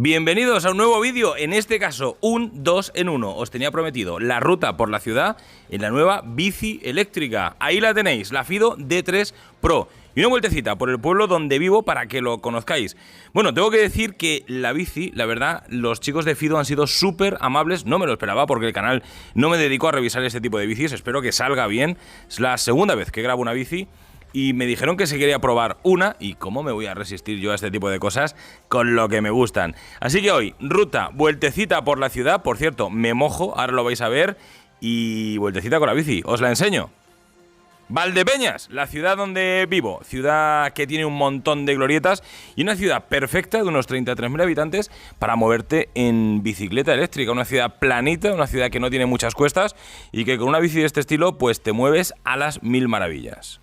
Bienvenidos a un nuevo vídeo, en este caso un 2 en 1. Os tenía prometido la ruta por la ciudad en la nueva bici eléctrica. Ahí la tenéis, la Fido D3 Pro. Y una vueltecita por el pueblo donde vivo para que lo conozcáis. Bueno, tengo que decir que la bici, la verdad, los chicos de Fido han sido súper amables. No me lo esperaba porque el canal no me dedicó a revisar este tipo de bicis. Espero que salga bien. Es la segunda vez que grabo una bici. Y me dijeron que se quería probar una, y cómo me voy a resistir yo a este tipo de cosas con lo que me gustan. Así que hoy, ruta, vueltecita por la ciudad, por cierto, me mojo, ahora lo vais a ver, y vueltecita con la bici, os la enseño. Valdepeñas, la ciudad donde vivo, ciudad que tiene un montón de glorietas y una ciudad perfecta de unos 33.000 habitantes para moverte en bicicleta eléctrica, una ciudad planita, una ciudad que no tiene muchas cuestas y que con una bici de este estilo pues te mueves a las mil maravillas.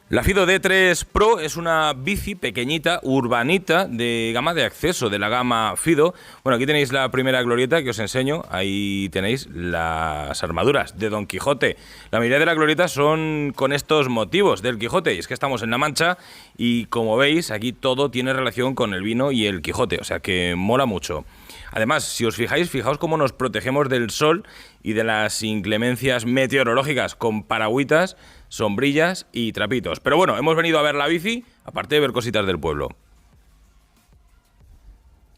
La Fido D3 Pro es una bici pequeñita, urbanita, de gama de acceso, de la gama Fido. Bueno, aquí tenéis la primera glorieta que os enseño. Ahí tenéis las armaduras de Don Quijote. La mayoría de las glorietas son con estos motivos del Quijote. Y es que estamos en La Mancha y, como veis, aquí todo tiene relación con el vino y el Quijote. O sea que mola mucho. Además, si os fijáis, fijaos cómo nos protegemos del sol y de las inclemencias meteorológicas con paragüitas, sombrillas y trapitos. Pero bueno, hemos venido a ver la bici, aparte de ver cositas del pueblo.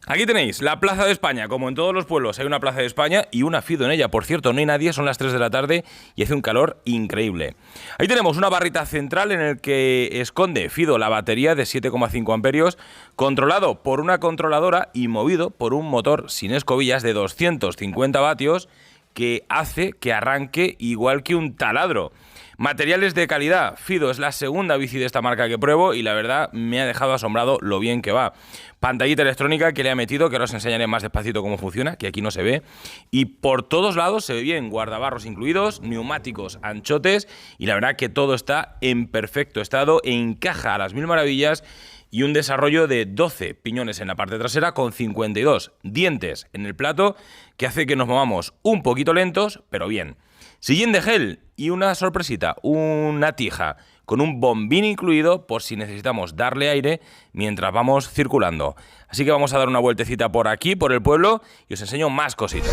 Aquí tenéis la Plaza de España. Como en todos los pueblos hay una Plaza de España y una Fido en ella. Por cierto, no hay nadie, son las 3 de la tarde y hace un calor increíble. Ahí tenemos una barrita central en el que esconde Fido la batería de 7,5 amperios, controlado por una controladora y movido por un motor sin escobillas de 250 vatios que hace que arranque igual que un taladro. Materiales de calidad. Fido es la segunda bici de esta marca que pruebo y la verdad me ha dejado asombrado lo bien que va. Pantallita electrónica que le ha metido, que ahora os enseñaré más despacito cómo funciona, que aquí no se ve. Y por todos lados se ve bien, guardabarros incluidos, neumáticos anchotes y la verdad que todo está en perfecto estado, encaja a las mil maravillas y un desarrollo de 12 piñones en la parte trasera con 52 dientes en el plato que hace que nos movamos un poquito lentos, pero bien. Sillín de gel y una sorpresita, una tija con un bombín incluido por si necesitamos darle aire mientras vamos circulando. Así que vamos a dar una vueltecita por aquí, por el pueblo, y os enseño más cositas.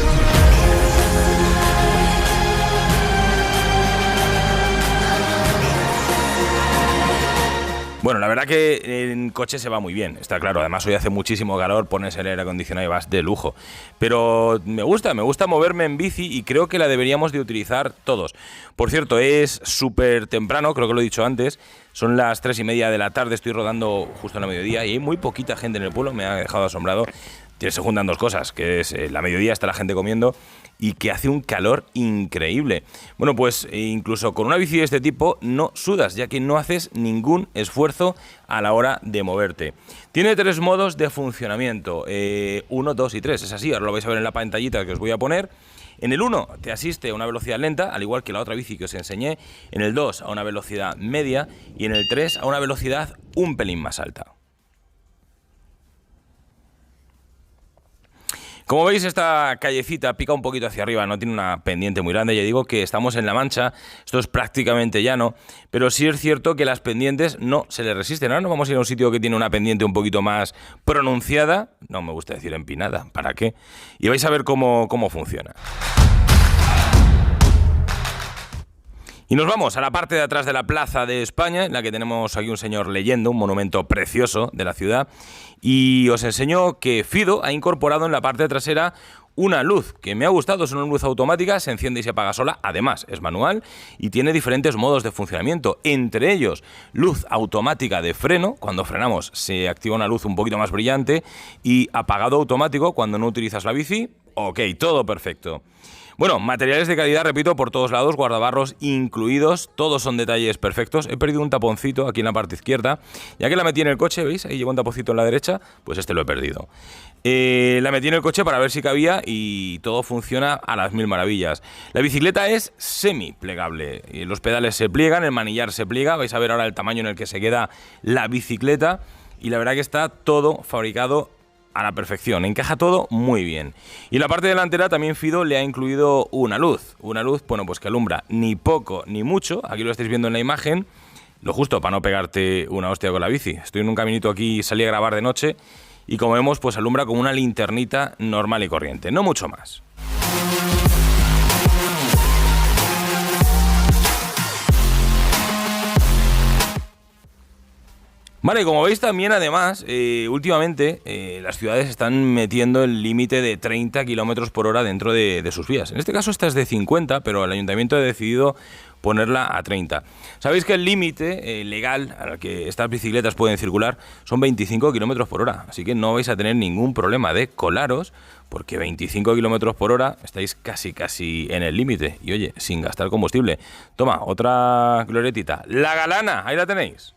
Bueno, la verdad que en coche se va muy bien, está claro. Además hoy hace muchísimo calor, pones el aire acondicionado y vas de lujo. Pero me gusta moverme en bici y creo que la deberíamos de utilizar todos. Por cierto, es súper temprano, creo que lo he dicho antes. Son las 3:30 de la tarde, estoy rodando justo en la mediodía y hay muy poquita gente en el pueblo, me ha dejado asombrado. Se juntan dos cosas, que es la mediodía está la gente comiendo y que hace un calor increíble. Bueno, pues incluso con una bici de este tipo no sudas, ya que no haces ningún esfuerzo a la hora de moverte. Tiene 3 modos de funcionamiento, 1, 2 y 3, es así, ahora lo vais a ver en la pantallita que os voy a poner. En el 1 te asiste a una velocidad lenta, al igual que la otra bici que os enseñé. En el 2 a una velocidad media y en el 3 a una velocidad un pelín más alta. Como veis, esta callecita pica un poquito hacia arriba, no tiene una pendiente muy grande. Ya digo que estamos en La Mancha, esto es prácticamente llano, pero sí es cierto que las pendientes no se le resisten. Ahora nos vamos a ir a un sitio que tiene una pendiente un poquito más pronunciada, no me gusta decir empinada, ¿para qué? Y vais a ver cómo funciona. Y nos vamos a la parte de atrás de la Plaza de España, en la que tenemos aquí un señor leyendo, un monumento precioso de la ciudad. Y os enseño que Fido ha incorporado en la parte trasera una luz que me ha gustado. Es una luz automática, se enciende y se apaga sola. Además, es manual y tiene diferentes modos de funcionamiento. Entre ellos, luz automática de freno. Cuando frenamos se activa una luz un poquito más brillante. Y apagado automático cuando no utilizas la bici. Ok, todo perfecto. Bueno, materiales de calidad, repito, por todos lados, guardabarros incluidos, todos son detalles perfectos. He perdido un taponcito aquí en la parte izquierda, ya que la metí en el coche, ¿veis? Ahí llevo un taponcito en la derecha, pues este lo he perdido. La metí en el coche para ver si cabía y todo funciona a las mil maravillas. La bicicleta es semi plegable, los pedales se pliegan, el manillar se pliega, vais a ver ahora el tamaño en el que se queda la bicicleta y la verdad que está todo fabricado a la perfección, encaja todo muy bien. Y en la parte delantera también Fido le ha incluido una luz, bueno, pues que alumbra ni poco ni mucho, aquí lo estáis viendo en la imagen, lo justo para no pegarte una hostia con la bici. Estoy en un caminito aquí, salí a grabar de noche y como vemos pues alumbra como una linternita normal y corriente, no mucho más. Vale, como veis también además, últimamente las ciudades están metiendo el límite de 30 km por hora dentro de sus vías. En este caso esta es de 50, pero el ayuntamiento ha decidido ponerla a 30. Sabéis que el límite legal al que estas bicicletas pueden circular son 25 km por hora, así que no vais a tener ningún problema de colaros, porque 25 km por hora estáis casi en el límite, y oye, sin gastar combustible. Toma, otra glorietita, La Galana, ahí la tenéis.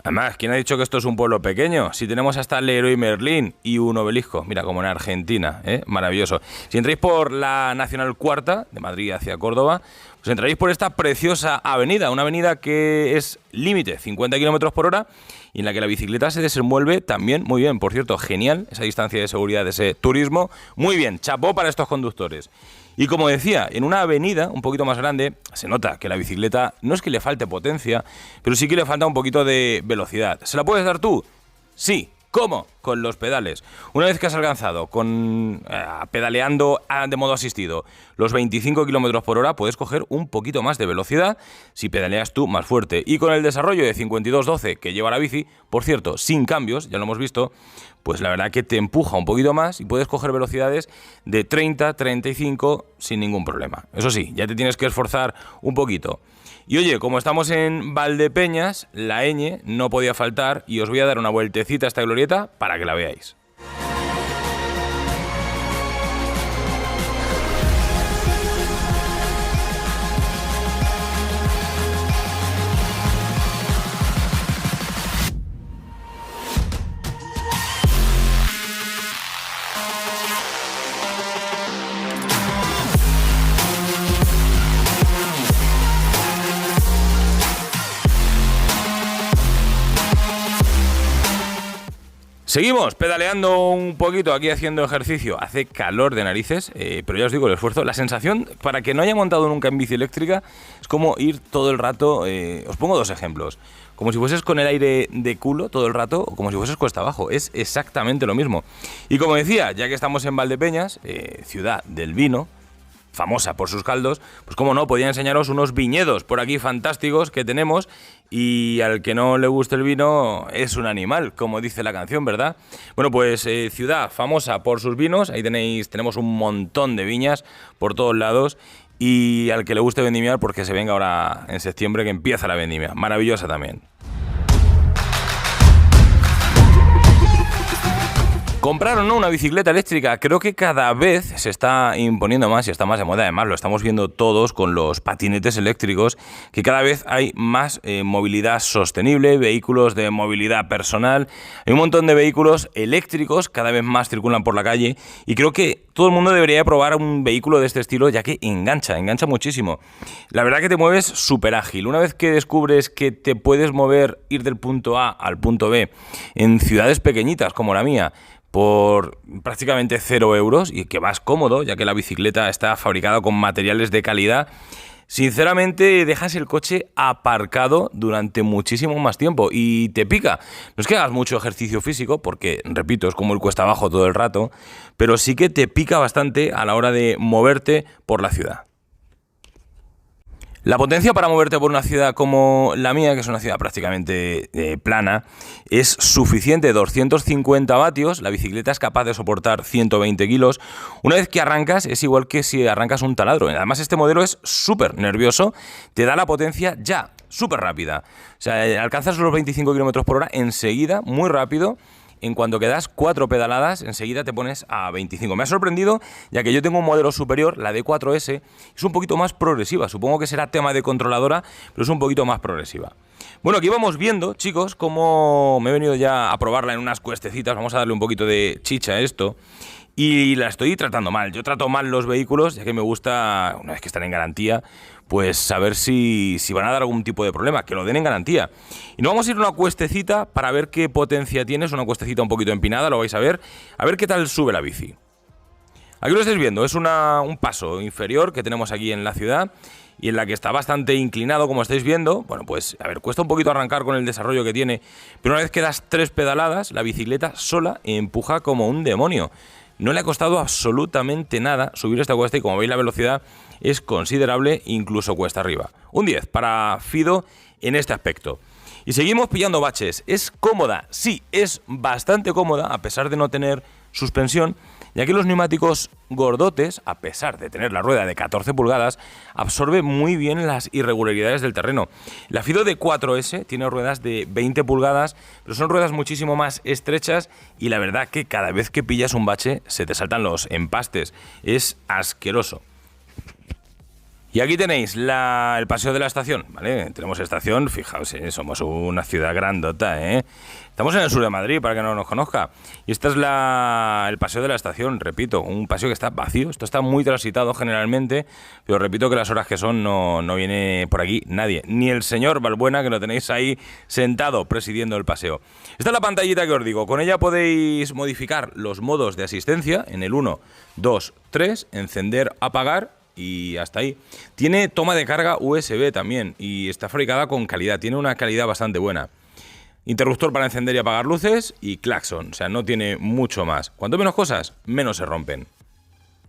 Además, ¿quién ha dicho que esto es un pueblo pequeño? Si tenemos hasta Leroy Merlin y un obelisco, mira, como en Argentina, maravilloso. Si entráis por la Nacional Cuarta, de Madrid hacia Córdoba, pues entraréis por esta preciosa avenida, una avenida que es límite 50 km por hora y en la que la bicicleta se desenvuelve también muy bien. Por cierto, genial esa distancia de seguridad de ese turismo, muy bien, chapó para estos conductores. Y como decía, en una avenida un poquito más grande se nota que la bicicleta no es que le falte potencia, pero sí que le falta un poquito de velocidad. ¿Se la puedes dar tú? Sí. ¿Cómo? Con los pedales. Una vez que has alcanzado pedaleando de modo asistido los 25 km por hora, puedes coger un poquito más de velocidad si pedaleas tú más fuerte. Y con el desarrollo de 52-12 que lleva la bici, por cierto, sin cambios, ya lo hemos visto, pues la verdad que te empuja un poquito más y puedes coger velocidades de 30, 35 sin ningún problema. Eso sí, ya te tienes que esforzar un poquito. Y oye, como estamos en Valdepeñas, la ñ no podía faltar y os voy a dar una vueltecita a esta glorieta para que la veáis. Seguimos pedaleando un poquito aquí haciendo ejercicio. Hace calor de narices, pero ya os digo el esfuerzo. La sensación, para que no haya montado nunca en bici eléctrica, es como ir todo el rato... os pongo dos ejemplos. Como si fueses con el aire de culo todo el rato, o como si fueses cuesta abajo. Es exactamente lo mismo. Y como decía, ya que estamos en Valdepeñas, ciudad del vino, famosa por sus caldos, pues como no, podía enseñaros unos viñedos por aquí fantásticos que tenemos, y al que no le guste el vino es un animal, como dice la canción, ¿verdad? Bueno, pues ciudad famosa por sus vinos, ahí tenemos un montón de viñas por todos lados, y al que le guste vendimiar, porque se venga ahora en septiembre que empieza la vendimia, maravillosa también. Comprar o no una bicicleta eléctrica, creo que cada vez se está imponiendo más y está más de moda. Además, lo estamos viendo todos con los patinetes eléctricos, que cada vez hay más movilidad sostenible, vehículos de movilidad personal. Hay un montón de vehículos eléctricos, cada vez más circulan por la calle, y creo que todo el mundo debería probar un vehículo de este estilo, ya que engancha muchísimo. La verdad que te mueves súper ágil. Una vez que descubres que te puedes mover, ir del punto A al punto B en ciudades pequeñitas como la mía, por prácticamente 0 euros, y que vas cómodo, ya que la bicicleta está fabricada con materiales de calidad, sinceramente dejas el coche aparcado durante muchísimo más tiempo y te pica. No es que hagas mucho ejercicio físico, porque, repito, es como el cuesta abajo todo el rato, pero sí que te pica bastante a la hora de moverte por la ciudad. La potencia para moverte por una ciudad como la mía, que es una ciudad prácticamente plana, es suficiente, 250 vatios, la bicicleta es capaz de soportar 120 kilos. Una vez que arrancas, es igual que si arrancas un taladro. Además, este modelo es súper nervioso, te da la potencia ya, súper rápida. O sea, alcanzas los 25 km por hora enseguida, muy rápido. En cuanto que das 4 pedaladas, enseguida te pones a 25. Me ha sorprendido, ya que yo tengo un modelo superior, la D4S, es un poquito más progresiva. Supongo que será tema de controladora, pero es un poquito más progresiva. Bueno, aquí vamos viendo, chicos, cómo me he venido ya a probarla en unas cuestecitas. Vamos a darle un poquito de chicha a esto. Y la estoy tratando mal. Yo trato mal los vehículos, ya que me gusta, una vez que están en garantía, pues saber si van a dar algún tipo de problema, que lo den en garantía. Y nos vamos a ir a una cuestecita para ver qué potencia tiene. Es una cuestecita un poquito empinada, lo vais a ver qué tal sube la bici. Aquí lo estáis viendo, es un paso inferior que tenemos aquí en la ciudad y en la que está bastante inclinado, como estáis viendo. Bueno, pues, a ver, cuesta un poquito arrancar con el desarrollo que tiene, pero una vez que das 3 pedaladas, la bicicleta sola empuja como un demonio. No le ha costado absolutamente nada subir esta cuesta y como veis la velocidad es considerable, incluso cuesta arriba. Un 10 para Fido en este aspecto. Y seguimos pillando baches. ¿Es cómoda? Sí, es bastante cómoda, a pesar de no tener suspensión, ya que los neumáticos gordotes, a pesar de tener la rueda de 14 pulgadas, absorbe muy bien las irregularidades del terreno. La Fido de 4S tiene ruedas de 20 pulgadas, pero son ruedas muchísimo más estrechas y la verdad que cada vez que pillas un bache se te saltan los empastes. Es asqueroso. Y aquí tenéis el paseo de la estación, ¿vale? Tenemos estación, fijaos, somos una ciudad grandota, ¿eh? Estamos en el sur de Madrid, para que no nos conozca. Y este es el paseo de la estación, repito, un paseo que está vacío. Esto está muy transitado generalmente, pero repito que las horas que son no viene por aquí nadie. Ni el señor Balbuena, que lo tenéis ahí sentado presidiendo el paseo. Esta es la pantallita que os digo. Con ella podéis modificar los modos de asistencia en el 1, 2, 3, encender, apagar. Y hasta ahí. Tiene toma de carga USB también y está fabricada con calidad, tiene una calidad bastante buena. Interruptor para encender y apagar luces y claxon, o sea, no tiene mucho más. Cuanto menos cosas, menos se rompen.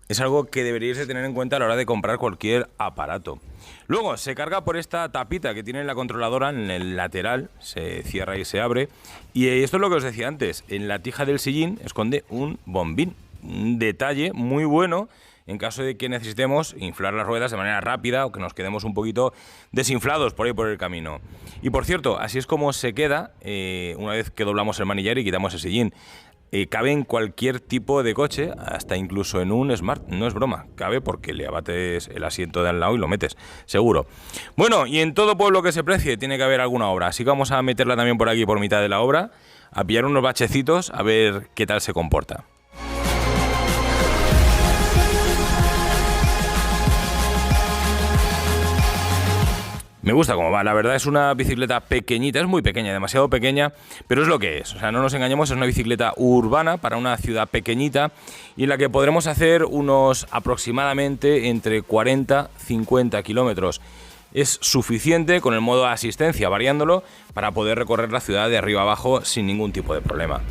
Es algo que deberíais de tener en cuenta a la hora de comprar cualquier aparato. Luego, se carga por esta tapita que tiene la controladora en el lateral, se cierra y se abre. Y esto es lo que os decía antes, en la tija del sillín esconde un bombín, un detalle muy bueno en caso de que necesitemos inflar las ruedas de manera rápida o que nos quedemos un poquito desinflados por ahí por el camino. Y por cierto, así es como se queda una vez que doblamos el manillar y quitamos el sillín. Cabe en cualquier tipo de coche, hasta incluso en un Smart, no es broma, cabe porque le abates el asiento de al lado y lo metes, seguro. Bueno, y en todo pueblo que se precie tiene que haber alguna obra, así que vamos a meterla también por aquí por mitad de la obra, a pillar unos bachecitos, a ver qué tal se comporta. Me gusta cómo va, la verdad es una bicicleta pequeñita, es muy pequeña, demasiado pequeña, pero es lo que es. O sea, no nos engañemos, es una bicicleta urbana para una ciudad pequeñita y en la que podremos hacer unos aproximadamente entre 40 y 50 kilómetros. Es suficiente con el modo de asistencia variándolo para poder recorrer la ciudad de arriba abajo sin ningún tipo de problema.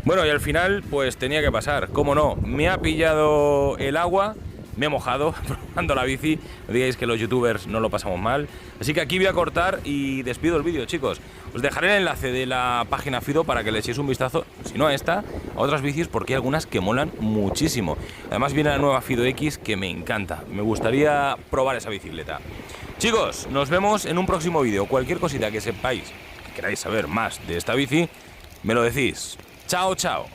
Bueno, y al final, pues tenía que pasar, cómo no, me ha pillado el agua, me he mojado probando la bici, no digáis que los youtubers no lo pasamos mal, así que aquí voy a cortar y despido el vídeo, chicos. Os dejaré el enlace de la página Fido para que le echéis un vistazo, si no a esta, a otras bicis, porque hay algunas que molan muchísimo. Además viene la nueva Fido X que me encanta, me gustaría probar esa bicicleta. Chicos, nos vemos en un próximo vídeo, cualquier cosita que sepáis, que queráis saber más de esta bici, me lo decís. Chao, chao.